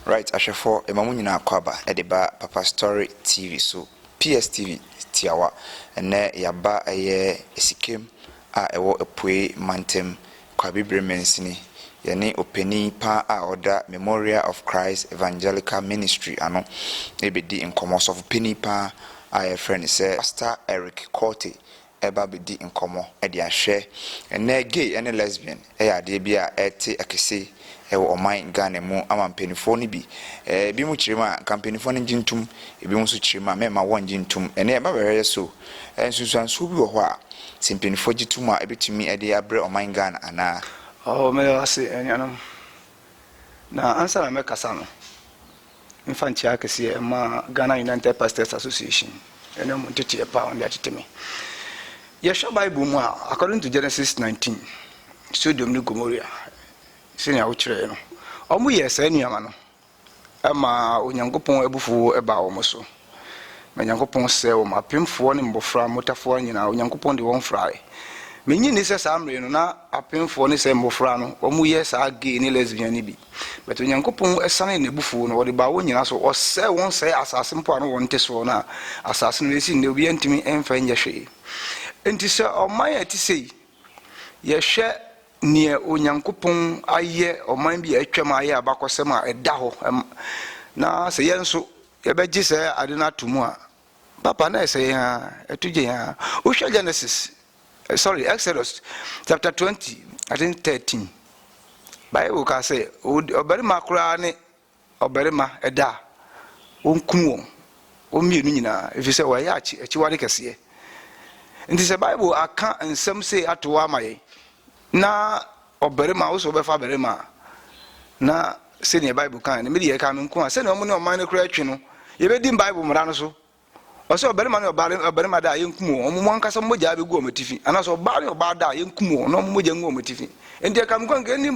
Right, ashefo emamu nyina kwaba edeba Papa Story TV so PSTV tiawa ene yaba eye esikem a ewo epue mantem kwa bibremensini yene openi pa a oda Memorial of Christ Evangelical Ministry ano ebedi nkomo of openi pa a friend say Pastor Eric Corte eba bedi nkomo ede ahwe ene gay ene lesbian ade bia ete akese ewo oman Ghana mu amampenifo ni bi bi mu kirima kampenifo ni gintum ebi mu so kirima mema won gintum ene e ba bere so ensusuanso bi wo ho a simpenifo gitum a ebetumi ede abre oman Ghana ana me ase enyanam na answer na mekasa no infanti akese ma Ghana United Pastors Association ene mu tete pa on ya titemi ye sha Bible mu according to Genesis 19 Sodom ni Gomorrah senior uchire no omu yesa nuama no ama onyankopon ebufu eba omo so ma nyankopon se o mapemfo ne mbofra motafo nyina onyankopon de won frae menyi ni se samre no na apemfo ne se mbofra no omu yesa gay ne lesbian ni bi but onyankopon esane ne bufu no wode ba won nyina so o se won se asase mpo ano won teso na asase no esi ne obi antimi emfa nya hwe enti se o man atisei ye hwe nie onyankopon aye oman bi atwam aye abakosem a eda ho na se yenso ye beji se ade na tumu a papa na se ya etuje ya o hwa Genesis Exodus chapter 20 I think 13 Bible ka say obarima kura ne obarima eda onkum o mienu nyina efi se wa ya achiwade kese nti se Bible aka nsem se atowa maye na oberema wo so be fa berema na se ne Bible kan ne me de ka no nko a se ne omo ne oman ne kura atwe no ye be di Bible mra no so o se oberema ne oberema da yenkum o mo ankasa moja be gu o matifi ana so ba ne oba da yenkum o no moja ngu o matifi enti ka nko nge ni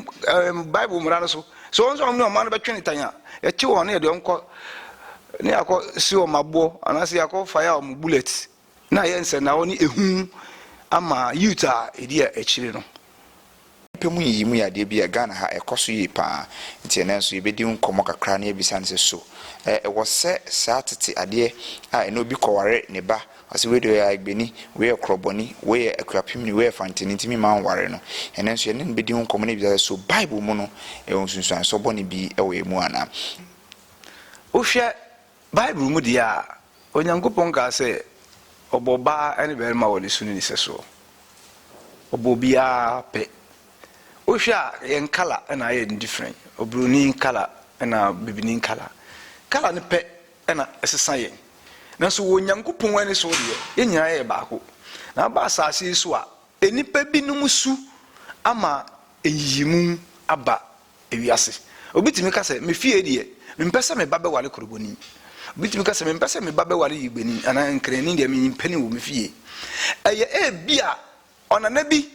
Bible mra no so so ne oman ne be twe ne tanya ye chi wo ne de onko ne akọ si o mabo ana se akọ fire o mu bullet na ye nse na oni ehun ama youth a edi a echire no pemu yi mu ya de bia Ghana ha ekoso yi pa nti na nso yebedi nkomo kakra na ebisan se so wo se saatete ade a eno bi koware ne ba ase we do ya igbeni we ekroboni we akrapim ni we fantini ntimi man ware no ene nso ye ne bedi nkomo na ebisan so Bible mu no onsunsuan so boni bi ewo emu ana o hwe Bible mu dia onyankopon ka se oboba ene be ma wole sunu ni se so obobia pe Osha yen color and I different. Obruni color and a bibinin color. Color ne pe and a sayen. Na so wonyankopon wani so de yenya e baako. Na ba asase so a enipa binum su ama eyimu aba ewiase. Obitimi ka se me fie de me mpese me babe wale koroboni. Obitimi ka se me mpese me babe wale yigbeni ana nkrani de me mpani wo me fie. Eye e bia onana bi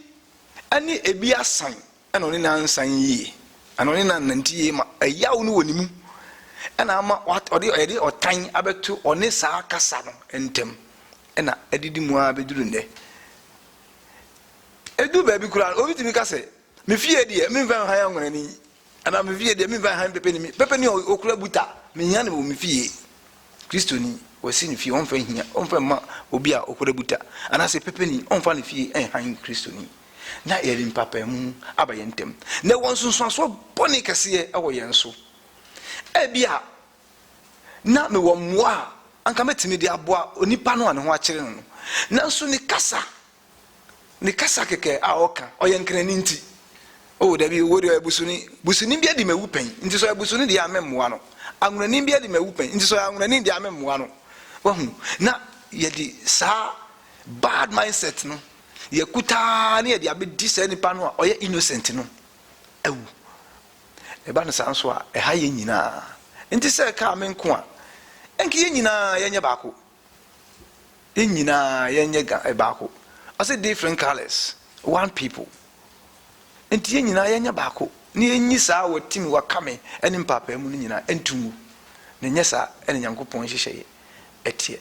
ani ebi asan ana oni na nsan yi ana oni na nantie ma ayaw no wonimu ana ama ode otan abeto oni saa kasa no entem ana adidi mu abeduru nde edu ba bi kura obi timi kase me fie de me van han ngwani ana me fie de me van han pepe ni okura buta me nya ne me fie Kristo ni wasi ni fie onfa hia onfa ma obi a okura buta ana se pepe ni onfa ni fie han Kristo ni na yerim papa mu abayentem na wonsunsun so boni kase awo yenso ebia na me wo moa anka metimi de aboa onipa no ane ho akire no na so ni kasa keke a oka oyenkrani nti o da bi wo de busuni bia di mewu pen nti so busuni de amemmoa no anwurani bia di mewu pen nti so anwurani de amemmoa no wahu na yedi sa bad mindset no ye kuta ne ye abedi se nipa no oye innocent no ewu e ba no sanso a e ha ye nyina enti se ka menko a enki ye nyina ye nye baako ye nyina ye nye baako I say different colors one people enti ye nyina ye nye baako ne ye nyi saa wotimi wakame eni papa mu nyina entumu ne nye saa eni Nyankopon hyehyeye etie